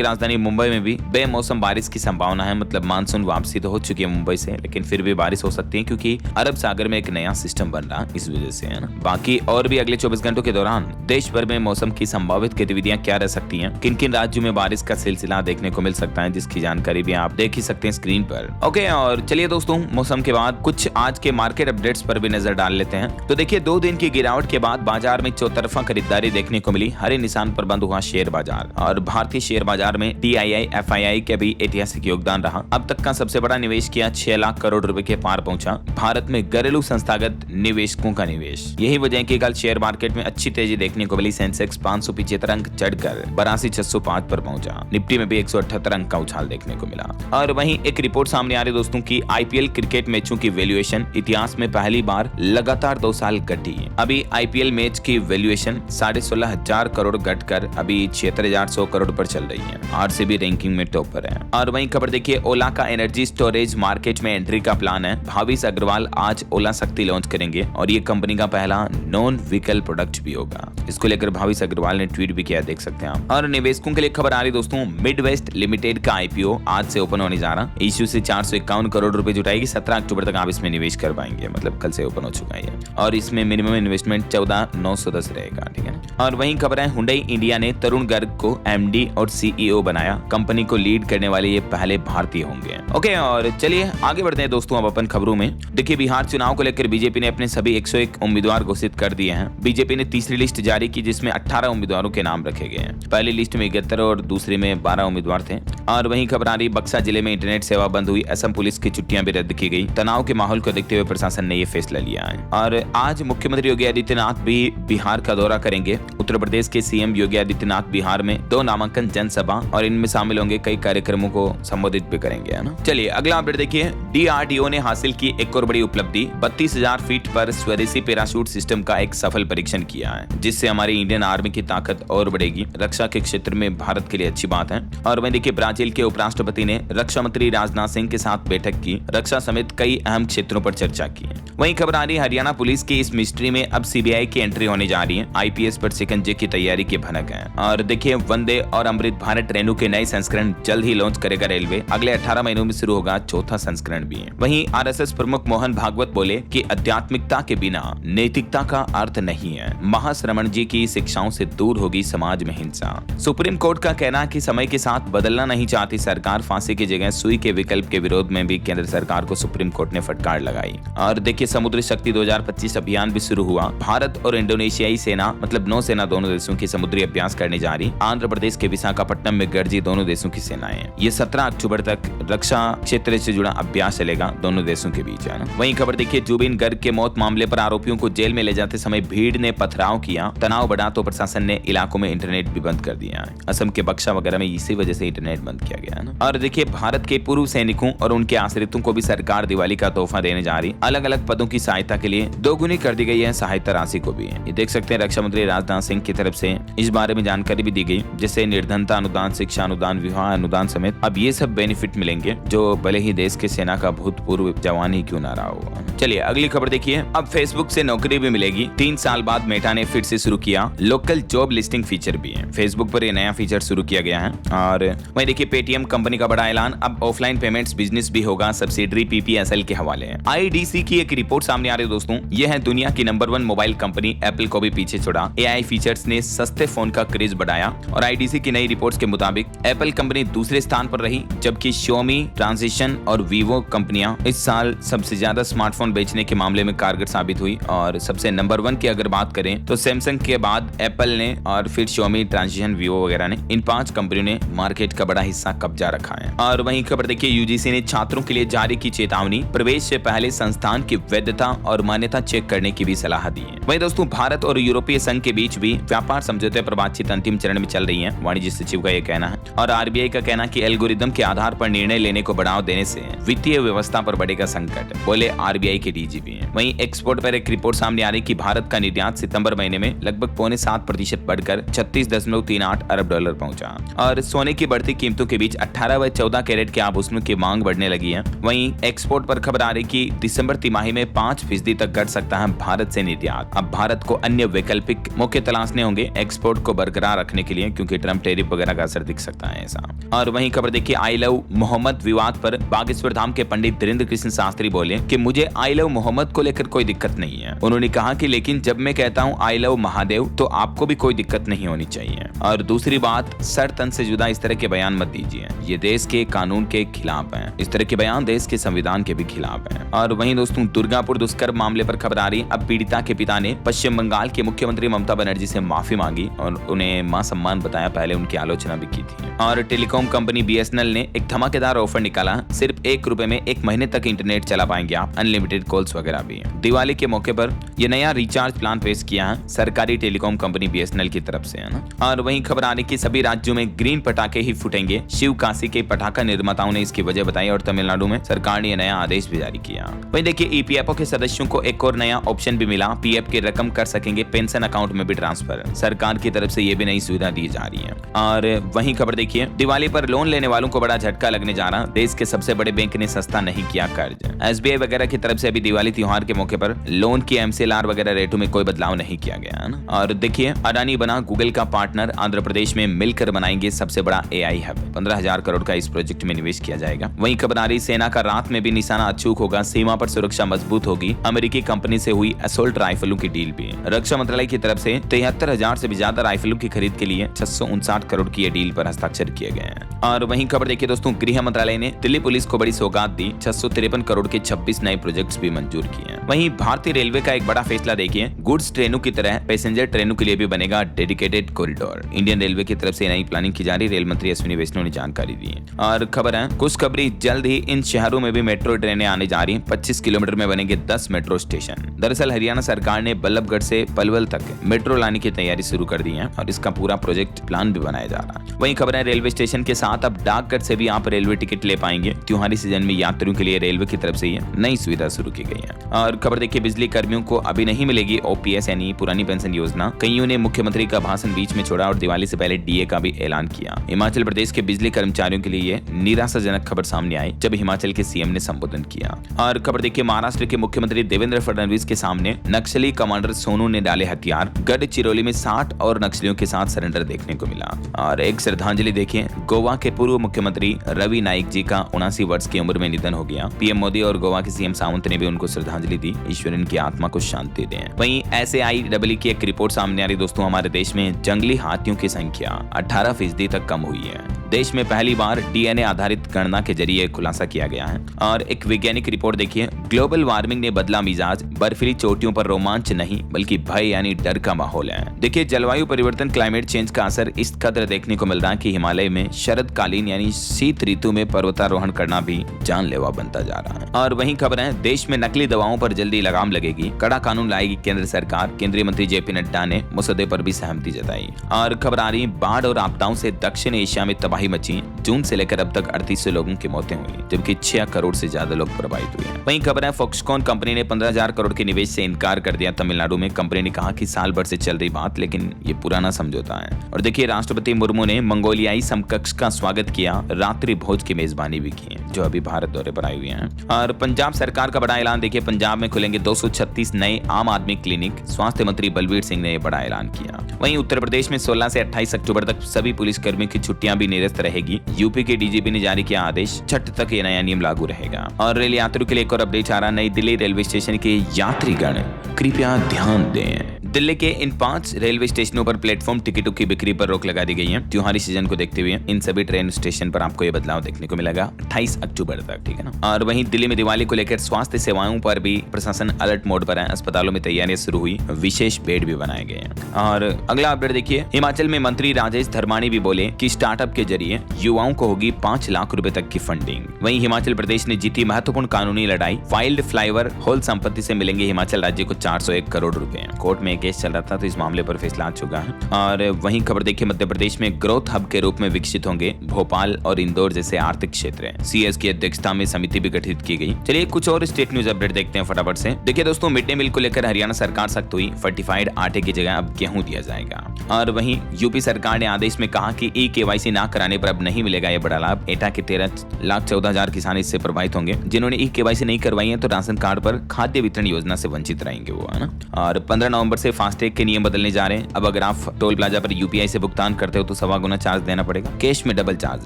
राजधानी मुंबई में भी बेमौसम बारिश की संभावना है। मतलब मानसून वापसी तो हो चुकी है मुंबई से, लेकिन फिर भी बारिश हो सकती है क्योंकि अरब सागर में एक नया सिस्टम बन रहा है, इस वजह से है ना। बाकी और भी अगले 24 घंटों के दौरान देश भर में मौसम की संभावित गतिविधियां क्या रह सकती हैं, किन किन राज्यों में बारिश का सिलसिला देखने को मिल सकता है, जिसकी जानकारी भी आप देख ही सकते हैं स्क्रीन पर। ओके, और चलिए दोस्तों मौसम के बाद कुछ आज के मार्केट अपडेट्स पर भी नजर डाल लेते हैं। तो देखिए 2 दिन की गिरावट के बाद बाजार में चौतरफा खरीदारी देखने को मिली। हरे निशान पर बंद हुआ शेयर बाजार और भारतीय शेयर बाजार में DII FII के भी ऐतिहासिक योगदान रहा। अब तक का सबसे बड़ा निवेश किया 6 लाख करोड़ रुपए के पार पहुंचा भारत में घरेलू संस्थागत निवेशकों का निवेश। यही वजह है कि कल शेयर मार्केट में अच्छी तेजी देखने को मिली। सेंसेक्स 575 अंक चढ़कर 82,605 पर पहुंचा। निफ्टी में भी 178 अंक का उछाल देखने को मिला। और वहीं एक रिपोर्ट सामने आ रही दोस्तों की IPL क्रिकेट मैचों की वैल्यूएशन इतिहास में पहली बार लगातार 2 साल घटी। अभी IPL मैच की वैल्यूएशन 16,500 करोड़ घटकर अभी 76,100 करोड़ पर चल रही है। RCB रैंकिंग में टॉप पर है। और वहीं खबर देखिए ओला का एनर्जी स्टोरेज मार्केट में एंट्री का प्लान है। भाविश अग्रवाल आज ओला शक्ति लॉन्च करेंगे और ये कंपनी का पहला नॉन व्हीकल प्रोडक्ट भी होगा। इसको लेकर भाविश अग्रवाल ने ट्वीट भी किया, देख सकते हैं आप। और निवेशकों के लिए खबर आ रही दोस्तों, मिडवेस्ट लिमिटेड का IPO आज से ओपन होने जा रहा। इश्यू से 451 करोड़ रुपए जुटाएगी। 17 अक्टूबर तक आप इसमें निवेश कर पाएंगे, मतलब कल से ओपन हो चुका है। और इसमें मिनिमम इन्वेस्टमेंट 14,910 रहेगा, ठीक है। और वहीं खबर है हुंडई इंडिया ने तरुण गर्ग को MD और CEO बनाया। कंपनी को लीड करने वाले ये पहले भारतीय होंगे। ओके, और चलिए आगे बढ़ते हैं दोस्तों अब अपन खबरों में। देखिए बिहार चुनाव को लेकर बीजेपी ने अपने सभी 101 उम्मीदवार घोषित कर दिए हैं। बीजेपी ने तीसरी लिस्ट जारी की जिसमें 18 उम्मीदवारों के नाम रखे गए हैं। पहली लिस्ट में 71 और दूसरी में 12 उम्मीदवार थे। और वहीं खबर आ रही बक्सा जिले में इंटरनेट सेवा बंद हुई। असम पुलिस की छुट्टियां भी रद्द की गई। तनाव के माहौल को देखते हुए प्रशासन ने यह फैसला लिया है। और आज मुख्यमंत्री योगी आदित्यनाथ भी बिहार का दौरा करेंगे। उत्तर प्रदेश के CM योगी आदित्यनाथ बिहार में 2 नामांकन जनसभा और इनमें शामिल होंगे, कई कार्यक्रमों को संबोधित भी करेंगे, है ना। चलिए अगला अपडेट देखिए, DRDO ने हासिल की एक और बड़ी उपलब्धि। 32,000 फीट पर स्वदेशी पैराशूट सिस्टम का एक सफल परीक्षण किया है, जिससे हमारी इंडियन आर्मी की ताकत और बढ़ेगी। रक्षा के क्षेत्र में भारत के लिए अच्छी बात है। और वहीं देखिए ब्राजील के उपराष्ट्रपति ने रक्षा मंत्री राजनाथ सिंह के साथ बैठक की। रक्षा समेत कई अहम क्षेत्रों पर चर्चा की। वहीं खबर आ रही हरियाणा पुलिस की इस मिस्ट्री में अब CBI की एंट्री होने जा रही है। IPS पर शिकंजे की तैयारी की भनक है। और देखिए वंदे और अमृत भारत ट्रेनों के नए संस्करण जल्द ही लॉन्च करेगा रेलवे। अगले 18 महीनों में शुरू होगा 4था संस्करण भी। वहीं RSS प्रमुख मोहन भागवत बोले कि आध्यात्मिकता के बिना नैतिकता का अर्थ नहीं है। महाश्रमण जी की शिक्षाओं से दूर होगी समाज में हिंसा। सुप्रीम कोर्ट का कहना है कि समय के साथ बदलना नहीं चाहती सरकार। फांसी की जगह सुई के विकल्प के विरोध में भी केंद्र सरकार को सुप्रीम कोर्ट ने फटकार लगाई। और देखिए समुद्री शक्ति 2025 अभियान भी शुरू हुआ। भारत और इंडोनेशियाई सेना मतलब नौसेना दोनों देशों की समुद्री अभ्यास करने जा रही। आंध्र प्रदेश के विशाखापट्टनम में गरजी दोनों देशों की सेनाएं। ये 17 अक्टूबर तक रक्षा क्षेत्र से जुड़ा अभ्यास चलेगा दोनों देशों के बीच, है ना। वहीं खबर देखिए जुबिन गर्ग के मौत मामले पर आरोपियों को जेल में ले जाते समय भीड़ ने पथराव किया। तनाव बढ़ा तो प्रशासन ने इलाकों में इंटरनेट भी बंद कर दिया है। असम के बक्सा वगैरह में इसी वजह से इंटरनेट बंद किया गया है ना। और देखिए भारत के पूर्व सैनिकों और उनके आश्रितों को भी सरकार दिवाली का तोहफा देने जा रही। अलग अलग पदों की सहायता के लिए दोगुनी कर दी गई है सहायता राशि को भी। ये देख सकते हैं रक्षा मंत्री राजनाथ सिंह की तरफ से इस बारे में जानकारी भी दी गई, जैसे निर्धनता अनुदान, शिक्षा अनुदान, विवाह अनुदान समेत अब ये सब बेनिफिट मिलेंगे, जो भले ही देश के सेना का भूतपूर्व जवान ही क्यों ना रहा हो। चलिए अगली खबर देखिए। अब फेसबुक से नौकरी भी मिलेगी। 3 साल बाद मेटा ने फिर से शुरू किया लोकल जॉब लिस्टिंग फीचर भी है। फेसबुक पर ये नया फीचर शुरू किया गया है। और वहीं देखिए पेटीएम कंपनी का बड़ा ऐलान, अब ऑफलाइन पेमेंट्स बिजनेस भी होगा सब्सिडरी पीपीएसएल के हवाले है। आईडीसी की एक रिपोर्ट सामने आ रही है दोस्तों। यह है दुनिया की नंबर 1 मोबाइल कंपनी, एप्पल को भी पीछे छोड़ा। एआई फीचर्स ने सस्ते फोन का क्रेज बढ़ाया और आईडीसी की नई रिपोर्ट्स के मुताबिक एप्पल कंपनी दूसरे स्थान पर रही, जबकि Xiaomi, ट्रांजिशन और वीवो कंपनियां इस साल सबसे ज्यादा स्मार्टफोन बेचने के मामले में कारगर साबित हुई। और सबसे नंबर 1 की अगर बात करें तो सैमसंग के बाद एप्पल ने और फिर Xiaomi, ट्रांजिशन, वीवो वगैरह ने, इन 5 कंपनियों ने मार्केट का बड़ा हिस्सा कब्जा रखा है। और वहीं खबर देखिए यूजीसी ने छात्रों के लिए जारी की चेतावनी, प्रवेश से पहले संस्थान की वैधता और मान्यता चेक करने की भी सलाह दी है। वहीं दोस्तों भारत और यूरोपीय संघ के बीच भी व्यापार समझौते पर बातचीत अंतिम चरण में चल रही है, वाणिज्य सचिव का यह कहना है। और आरबीआई का कहना कि एल्गोरिदम के आधार पर निर्णय लेने को बढ़ावा देने से वित्तीय व्यवस्था पर बढ़ेगा संकट, बोले आरबीआई के डीजीपी हैं। वहीं एक्सपोर्ट पर एक रिपोर्ट सामने आ रही कि भारत का निर्यात सितंबर महीने में लगभग 0.7% बढ़कर 36.38 अरब डॉलर पहुंचा। और सोने की बढ़ती कीमतों के बीच 18 व 14 कैरेट के आभूषणों की मांग बढ़ने लगी है। वहीं एक्सपोर्ट पर खबर आ रही कि दिसंबर तिमाही में 5% तक घट सकता है भारत से निर्यात। अब भारत को अन्य वैकल्पिक मौके तलाशने होंगे एक्सपोर्ट को बरकरार रखने के लिए, क्योंकि ट्रम्प टैरिफ वगैरह का असर दिख सकता है ऐसा। और वहीं खबर देखिए आई लव मोहम्मद विवाद पर बागेश्वर धाम के पंडित धीरेन्द्र कृष्ण शास्त्री बोले कि मुझे आई लव मोहम्मद को लेकर कोई दिक्कत नहीं है। उन्होंने कहा कि लेकिन जब मैं कहता हूँ आई लव महादेव तो आपको भी कोई दिक्कत नहीं होनी चाहिए। और दूसरी बात, सर तन से जुदा इस तरह के बयान मत दीजिए, ये देश के कानून के खिलाफ है। इस तरह के बयान देश के संविधान के भी खिलाफ है। और वहीं दोस्तों दुर्गापुर दुष्कर्म मामले पर खबर आ रही, अब पीड़िता के पिता ने पश्चिम बंगाल के मुख्यमंत्री ममता बनर्जी से माफी मांगी और उन्हें मां सम्मान बताया, पहले उनकी आलोचना भी की थी। और टेलीकॉम कंपनी बीएसएनएल ने एक धमाकेदार ऑफर निकाला, सिर्फ 1 रुपए में 1 महीने तक इंटरनेट चला पाएंगे आप, अनलिमिटेड कॉल्स वगैरह भी। दिवाली के मौके पर यह नया रिचार्ज प्लान पेश किया है सरकारी टेलीकॉम कंपनी बीएसएनएल की तरफ से, है ना। और वहीं खबर आ रही कि सभी राज्यों में ग्रीन पटाखे ही फूटेंगे, शिव काशी के पटाखा निर्माताओं ने इसकी वजह बताई और तमिलनाडु में सरकार ने यह नया आदेश भी जारी किया। वहीं देखिए ईपीएफओ के सदस्यों को एक और नया ऑप्शन भी मिला, पीएफ की रकम कर सकेंगे पेंशन अकाउंट में भी ट्रांसफर, सरकार की तरफ से ये भी नई सुविधा दी जा रही है। और वहीं खबर देखिए दिवाली पर लोन लेने वालों को बड़ा झटका लगने जा रहा, देश के सबसे बड़े बैंक ने सस्ता नहीं किया कर्ज। एसबीआई वगैरह की तरफ से अभी दिवाली त्योहार के मौके पर लोन की एमसीएलआर वगैरह रेटों में कोई बदलाव नहीं किया गया है ना। और देखिए अडानी बना गूगल का पार्टनर, आंध्र प्रदेश में मिलकर बनाएंगे सबसे बड़ा एआई हब, 15,000 करोड़ का इस प्रोजेक्ट में निवेश किया जाएगा। वहीं खबर आ रही सेना का रात में भी निशाना अचूक होगा, सीमा पर सुरक्षा मजबूत होगी, अमेरिकी कंपनी से हुई असोल्ट राइफलों की डील भी। रक्षा मंत्रालय की तरफ से 73,000 से भी ज्यादा राइफलों की खरीद के लिए 659 करोड़ की डील पर हस्ताक्षर किए गए हैं। और वहीं खबर देखिए दोस्तों गृह मंत्रालय ने दिल्ली पुलिस को बड़ी सौगात दी, 653 करोड़ के 26 नए प्रोजेक्ट्स भी मंजूर किए हैं। वहीं भारतीय रेलवे का एक बड़ा फैसला देखिए, गुड्स ट्रेनों की तरह पैसेंजर ट्रेनों के लिए भी बनेगा डेडिकेटेड कॉरिडोर। इंडियन रेलवे की तरफ से नई प्लानिंग की जा रही, रेल मंत्री अश्विनी वैष्णव ने जानकारी दी है। और खबर है खुशखबरी, जल्द ही इन शहरों में भी मेट्रो ट्रेनें आने जा रही हैं, 25 किलोमीटर में बनेंगे 10 मेट्रो स्टेशन। दरअसल हरियाणा सरकार ने बल्लभगढ़ से पलवल तक मेट्रो लाने की तैयारी शुरू कर दी है और इसका पूरा प्रोजेक्ट प्लान भी बनाया जा रहा है। वहीं खबर है रेलवे स्टेशन के साथ अब डाकघर से भी आप रेलवे टिकट ले पाएंगे। त्योहारी सीजन में यात्रियों के लिए रेलवे की तरफ से ये नई सुविधा शुरू की गई है। और खबर देखिए बिजली कर्मियों को अभी नहीं मिलेगी ओपीएस यानी पुरानी पेंशन योजना, कईयों ने मुख्यमंत्री का भाषण बीच में छोड़ा और दिवाली से पहले डीए का भी ऐलान किया। हिमाचल प्रदेश के बिजली कर्मचारियों के लिए निराशाजनक खबर सामने आई जब हिमाचल के सीएम ने संबोधन किया। और खबर देखिए महाराष्ट्र के मुख्यमंत्री देवेंद्र फडणवीस के सामने नक्सली कमांडर सोनू ने डाले हथियार, गढ़चिरौली में 60 और नक्सलियों के साथ सरेंडर देखने को मिला। और एक श्रद्धांजलि देखिए, गोवा के पूर्व मुख्यमंत्री रवि नाइक जी का 79 वर्ष की उम्र में निधन हो गया। पीएम मोदी और गोवा के सीएम सावंत ने भी उनको श्रद्धांजलि दी, ईश्वर इनकी आत्मा को शांति दे। वहीं SAIEE की एक रिपोर्ट सामने आ रही दोस्तों, हमारे देश में जंगली हाथियों की संख्या 18% तक कम हुई है। देश में पहली बार डीएनए आधारित गणना के जरिए खुलासा किया गया है। और एक वैज्ञानिक रिपोर्ट देखिए, ग्लोबल वार्मिंग ने बदला मिजाज, बर्फीली चोटियों पर रोमांच नहीं बल्कि भय यानी डर का माहौल है। देखिए जलवायु परिवर्तन क्लाइमेट चेंज का असर इस कदर देखने को मिल रहा है कि हिमालय में शरदकालीन यानी शीत ऋतु में पर्वतारोहण करना भी जानलेवा बनता जा रहा है। और वहीं खबर है देश में नकली दवाओं पर जल्दी लगाम लगेगी, कड़ा कानून लाएगी केंद्र सरकार, केंद्रीय मंत्री जेपी नड्डा ने मसौदे पर भी सहमति जताई। और खबर आ रही बाढ़ और आपदाओं से दक्षिण एशिया में तबाही मची, जून से लेकर अब तक 3800 लोगों की मौतें हुई जबकि 6 करोड़ से ज्यादा लोग प्रभावित हुए हैं। वहीं खबर है फॉक्सकॉन कंपनी ने 15,000 करोड़ के निवेश से इनकार कर दिया। तमिलनाडु में कंपनी ने कहा कि साल भर से चल रही बात, लेकिन ये पुराना समझौता है। और देखिए राष्ट्रपति मुर्मू ने मंगोलियाई समकक्ष का स्वागत किया, रात्रि भोज की मेजबानी भी की, जो अभी भारत दौरे पर आई हुई हैं। और पंजाब सरकार का बड़ा ऐलान, देखिए पंजाब में खुलेंगे 236 नए आम आदमी क्लिनिक, स्वास्थ्य मंत्री बलबीर सिंह ने बड़ा ऐलान किया। वहीं उत्तर प्रदेश में 16 से 28 अक्टूबर तक सभी पुलिसकर्मियों की छुट्टियां भी निरस्त रहेगी। यूपी के डीजीपी ने जारी किया आदेश, 6 तक ये नया नियम लागू रहेगा। और रेल यात्रियों के लिए एक और अपडेट आ रहा, नई दिल्ली रेलवे स्टेशन के यात्रीगण कृपया ध्यान दें। दिल्ली के इन 5 रेलवे स्टेशनों पर प्लेटफॉर्म टिकटों की बिक्री पर रोक लगा दी गई है। त्योहारी सीजन को देखते हुए इन सभी ट्रेन स्टेशन पर आपको ये बदलाव देखने को मिलेगा 28 अक्टूबर तक, ठीक है ना। और वहीं दिल्ली में दिवाली को लेकर स्वास्थ्य सेवाओं पर भी प्रशासन अलर्ट मोड पर है। अस्पतालों में तैयारियां शुरू हुई, विशेष बेड भी बनाए गए हैं। और अगला अपडेट देखिए, हिमाचल में मंत्री राजेश धर्माणी भी बोले कि स्टार्टअप के जरिए युवाओं को होगी 5 लाख रुपए तक की फंडिंग। वहीं हिमाचल प्रदेश ने जीती महत्वपूर्ण कानूनी लड़ाई, वाइल्ड फ्लावर होल संपत्ति से मिलेंगे हिमाचल राज्य को 401 करोड़ रुपए। कोर्ट में केस चल रहा था तो इस मामले पर फैसला आ चुका है। और वहीं खबर देखिए, मध्य प्रदेश में ग्रोथ हब के रूप में विकसित होंगे भोपाल और इंदौर जैसे आर्थिक क्षेत्र। सीएस की अध्यक्षता में समिति भी गठित की गई। चलिए कुछ और स्टेट न्यूज अपडेट देखते हैं फटाफट से। देखिए दोस्तों, मिड डे मील को लेकर हरियाणा सरकार सख्त हुई, फर्टिफाइड आटे की जगह अब गेहूं दिया जाएगा। और वहीं यूपी सरकार ने आदेश में कहा कि ई-केवाईसी ना कराने पर अब नहीं मिलेगा ये बड़ा लाभ। एटा के 13,14,000 किसान इससे प्रभावित होंगे। जिन्होंने ई-केवाईसी नहीं करवाई है तो राशन कार्ड पर खाद्य वितरण योजना से वंचित रहेंगे वो, है ना। और 15 नवंबर से फास्टैग के नियम बदलने जा रहे हैं। अब अगर आप टोल प्लाजा पर यूपीआई से भुगतान करते हो तो 1.25 गुना चार्ज देना पड़ेगा, कैश में डबल चार्ज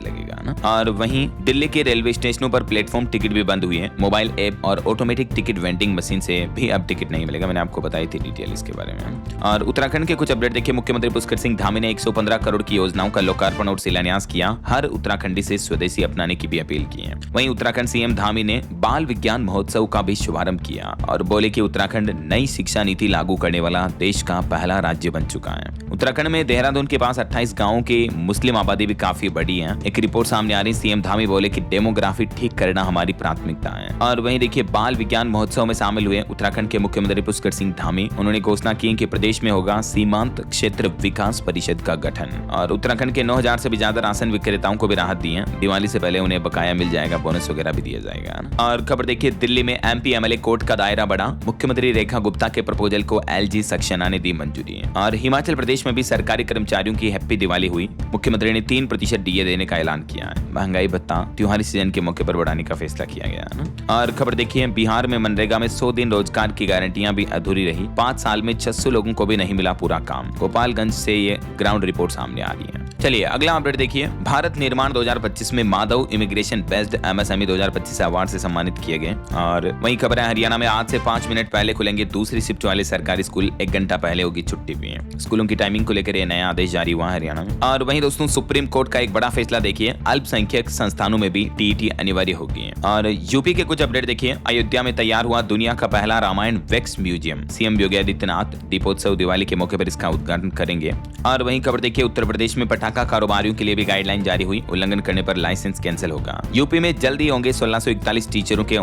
लगेगा ना। और वहीं दिल्ली के रेलवे स्टेशनों पर प्लेटफॉर्म टिकट भी बंद हुई है। मोबाइल ऐप और ऑटोमेटिक टिकट वेंडिंग मशीन से भी अब टिकट नहीं मिलेगा। मैंने आपको बताई थी डिटेल इसके बारे में। और उत्तराखंड के कुछ अपडेट देखिए, मुख्यमंत्री पुष्कर सिंह धामी ने 115 करोड़ की योजनाओं का लोकार्पण और शिलान्यास किया। हर उत्तराखंडी से स्वदेशी अपनाने की भी अपील की है। वहीं उत्तराखंड सीएम धामी ने बाल विज्ञान महोत्सव का भी शुभारंभ किया और बोले कि उत्तराखंड नई शिक्षा नीति लागू करने वाला देश का पहला राज्य बन चुका है। उत्तराखंड में देहरादून के पास 28 गांवों की मुस्लिम आबादी भी काफी बड़ी है। एक रिपोर्ट सामने आ रही, सीएम धामी बोले कि डेमोग्राफी ठीक करना हमारी प्राथमिकता है। और वहीं देखिए, बाल विज्ञान महोत्सव में शामिल हुए उत्तराखंड के मुख्यमंत्री पुष्कर सिंह धामी। उन्होंने घोषणा की कि प्रदेश में होगा सीमांत क्षेत्र विकास परिषद का गठन। और उत्तराखंड के 9,000 से भी ज्यादा राशन विक्रेताओं को भी राहत दी है। दिवाली से पहले उन्हें बकाया मिल जाएगा, बोनस वगैरह भी दिया जाएगा। और खबर देखिए, दिल्ली में एमपी एमएलए कोर्ट का दायरा बढ़ा। मुख्यमंत्री रेखा गुप्ता के प्रपोजल को एलजी सक्सेना ने दी मंजूरी। और हिमाचल प्रदेश में भी सरकारी कर्मचारियों की हैप्पी दिवाली हुई। मुख्यमंत्री ने 3% डीए देने का ऐलान किया है। महंगाई भत्ता त्योहारी सीजन के मौके पर बढ़ाने का फैसला किया गया है। और खबर देखिए, बिहार में मनरेगा में 100 दिन रोजगार की गारंटियां भी अधूरी रही। 5 साल में 600 लोगों को भी नहीं मिला पूरा काम। गोपालगंज से ये ग्राउंड रिपोर्ट सामने आ रही है। चलिए अगला अपडेट देखिए, भारत निर्माण 2025 में Madhav immigration based MSME 2025 award से सम्मानित किए गए। और वहीं खबर है, हरियाणा में आज से 5 मिनट पहले खुलेंगे दूसरी शिफ्ट वाले सरकारी स्कूल। 1 घंटा पहले होगी छुट्टी भी है। स्कूलों की टाइमिंग को लेकर नया आदेश जारी हुआ हरियाणा में। और वहीं दोस्तों, सुप्रीम कोर्ट का एक बड़ा फैसला देखिए, अल्पसंख्यक संस्थानों में भी टीईटी अनिवार्य होगी। और यूपी के कुछ अपडेट देखिए, अयोध्या में तैयार हुआ दुनिया का पहला Ramayan wax museum. CM Yogi Adityanath दीपोत्सव दिवाली के मौके पर इसका उद्घाटन करेंगे। और वहीं खबर देखिए, उत्तर प्रदेश में पटाखा कारोबारियों के लिए भी गाइडलाइन जारी हुई। उल्लंघन करने पर लाइसेंस कैंसिल होगा। यूपी में जल्दी होंगे 1641 टीचरों के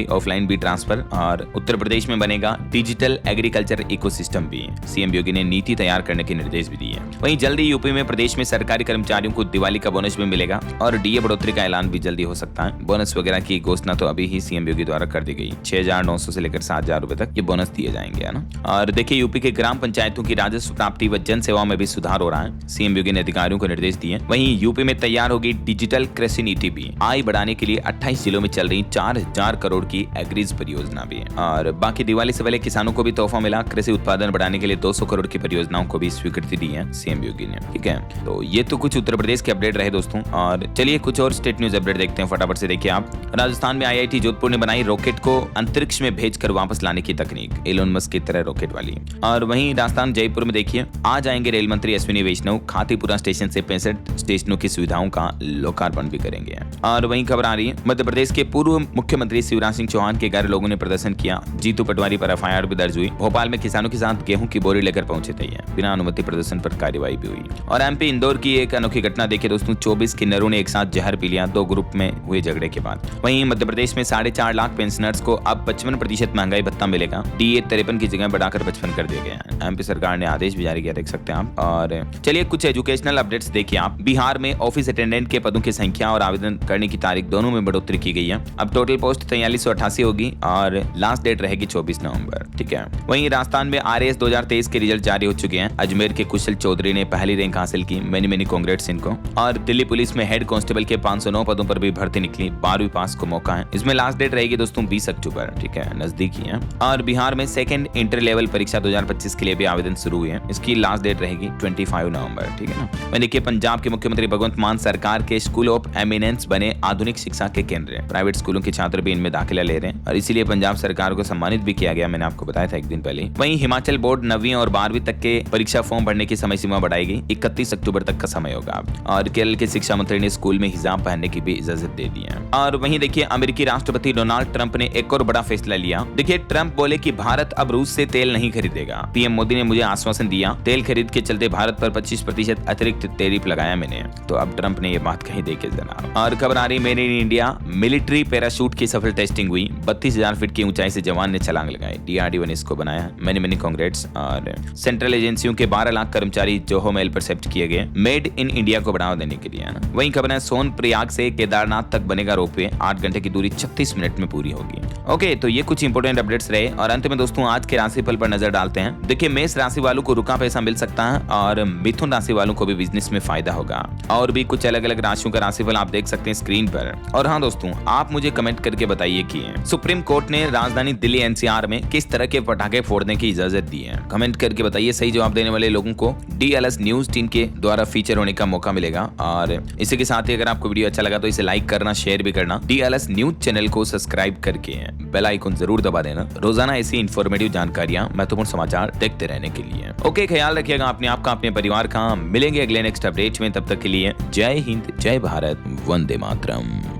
ऑफलाइन भी ट्रांसफर। और उत्तर प्रदेश में बनेगा डिजिटल एग्रीकल्चर इकोसिस्टम भी। सीएम योगी ने नीति तैयार करने के निर्देश भी दिए। वहीं जल्दी यूपी में प्रदेश में सरकारी कर्मचारियों को दिवाली का बोनस भी मिलेगा और डीए बढ़ोतरी का ऐलान भी जल्दी हो सकता है। बोनस वगैरह की घोषणा तो अभी ही सीएम योगी द्वारा कर दी गई। 6,900 से लेकर 7,000 रुपए तक ये बोनस दिए जाएंगे, है ना। और देखिए, यूपी के ग्राम पंचायतों की राजस्व प्राप्ति व जन सेवाओं में भी सुधार हो रहा है। सीएम योगी ने अधिकारियों को निर्देश दिए। वहीं यूपी में तैयार होगी डिजिटल कृषि नीति भी। आय बढ़ाने के लिए 28 जिलों में चल रही 4,000 करोड़ की एग्रीज परियोजना भी है। और बाकी दिवाली से पहले किसानों को भी तोहफा मिला। कृषि उत्पादन बढ़ाने के लिए 200 करोड़ की परियोजनाओं को भी स्वीकृति दी है सीएम योगी ने, ठीक है। तो ये तो कुछ उत्तर प्रदेश के अपडेट रहे दोस्तों। और चलिए कुछ और स्टेट न्यूज अपडेट देखते हैं फटाफट से। देखिए आप, राजस्थान में आईआईटी जोधपुर ने बनाई रॉकेट को अंतरिक्ष में भेजकर वापस लाने की तकनीक, एलोन मस्क की तरह रॉकेट वाली। और वहीं राजस्थान जयपुर में देखिए, आज आएंगे रेल मंत्री अश्विनी वैष्णव। खातीपुरा स्टेशन से 65 स्टेशनों की सुविधाओं का लोकार्पण भी करेंगे। और वहीं खबर आ रही है, मध्य प्रदेश के पूर्व मुख्यमंत्री शिवराज सिंह चौहान के घर लोगों ने प्रदर्शन किया। जीतू पटवारी पर एफआईआर भी दर्ज हुई। भोपाल में किसानों के साथ गेहूं की बोरी लेकर पहुंचे थे। बिना अनुमति प्रदर्शन पर कार्रवाई भी हुई। और एमपी इंदौर की एक अनोखी घटना देखिए दोस्तों, 24 किन्नरों ने एक साथ जहर पी लिया 2 ग्रुप में हुए झगड़े के बाद। वहीं मध्य प्रदेश में 4.5 लाख पेंशनर्स को अब 55% महंगाई भत्ता मिलेगा। डीए 53 की जगह बढ़ाकर 55 कर दिया गया है। एमपी सरकार ने आदेश भी जारी किया, देख सकते हैं आप। और चलिए कुछ एजुकेशनल अपडेट्स देखिए आप। बिहार में ऑफिस अटेंडेंट के पदों की संख्या और आवेदन करने की तारीख दोनों में बढ़ोतरी की गई है। अब टोटल पोस्ट 4388 होगी और लास्ट डेट रहेगी 24 नवंबर, ठीक है। वहीं राजस्थान में RAS 2023 के रिजल्ट जारी हो चुके हैं। अजमेर के कुशल चौधरी ने पहली रैंक हासिल की, मेनी कांग्रेट्स इनको। और दिल्ली पुलिस में हेड कांस्टेबल के 509 पदों पर भी भर्ती निकली, 12वीं पास को मौका है। इसमें लास्ट डेट रहेगी दोस्तों 20 अक्टूबर, ठीक है, नजदीकी है। और बिहार में सेकंड इंटर लेवल परीक्षा 2025 के लिए भी आवेदन शुरू हुए हैं। इसकी लास्ट डेट रहेगी 25 नवंबर, ठीक है ना। वहीं देखिए पंजाब के मुख्यमंत्री भगवंत मान सरकार के स्कूल ऑफ एमिनेंस बने आधुनिक शिक्षा के केंद्र हैं। प्राइवेट स्कूलों के छात्र भी इनमें दाखिला ले रहे हैं और इसीलिए पंजाब सरकार को सम्मानित भी किया गया, मैंने आपको बताया था एक दिन पहले। वहीं हिमाचल बोर्ड 9वीं और 12वीं तक के परीक्षा फॉर्म भरने की समय सीमा बढ़ाएगी, 31 अक्टूबर तक का समय होगा। और केरल के शिक्षा मंत्री ने स्कूल में हिजाब पहनने की भी इजाजत दे दी है। और वहीं देखिए अमेरिकी राष्ट्रपति डोनाल्ड ट्रंप ने एक और बड़ा फैसला लिया। देखिए ट्रंप बोले कि भारत अब रूस से तेल नहीं खरीदेगा। पीएम मोदी ने मुझे आश्वासन दिया, तेल खरीद के चलते भारत पर 25% अतिरिक्त टैरिफ लगाया मैंने। तो अब ट्रंप ने ये बात कही, देखिए जनाब। और खबर आ रही made in India military parachute की सफल टेस्टिंग हुई, 32,000 फीट की ऊंचाई से जवान ने छलांग लगाई। DRDO ने इसको बनाया, मेनी कांग्रेट्स। और सेंट्रल एजेंसियों के 12 लाख कर्मचारी जोहो मेल पर शिफ्ट किए गए, मेड इन इंडिया को बढ़ावा देने के लिए। वहीं खबर है सोनप्रयाग से केदारनाथ तक बनेगा रोपवे, 8 घंटे की दूरी 36 मिनट में पूरी होगी। ओके, तो ये कुछ इंपोर्टेंट अपडेट्स रहे। और अंत में दोस्तों आज के राशिफल पर नजर डालते हैं। देखिए मेष राशि वालों को रुका पैसा मिल सकता है और मिथुन राशि वालों को भी बिजनेस में फायदा होगा। और भी कुछ अलग अलग राशियों का राशिफल आप देख सकते हैं स्क्रीन पर। और हाँ दोस्तों, आप मुझे कमेंट करके बताइए कि सुप्रीम कोर्ट ने राजधानी दिल्ली NCR में किस तरह के पटाखे फोड़ने की इजाजत दी है। कमेंट करके बताइए। सही जवाब देने वाले लोगों को DLS न्यूज टीम के द्वारा फीचर होने का मौका मिलेगा। और इसी के साथ ही अगर आपको वीडियो अच्छा लगा तो इसे लाइक करना, शेयर भी करना। DLS न्यूज चैनल को सब्सक्राइब करके बेल आइकन जरूर दबा देना, रोजाना ऐसी इंफॉर्मेटिव जानकारियां, महत्वपूर्ण समाचार देखते रहने के लिए। ओके, ख्याल रखिएगा अपने आप का, अपने परिवार का। मिलेंगे अगले नेक्स्ट अपडेट में, तब तक के लिए जय हिंद, जय भारत, वंदे मातरम।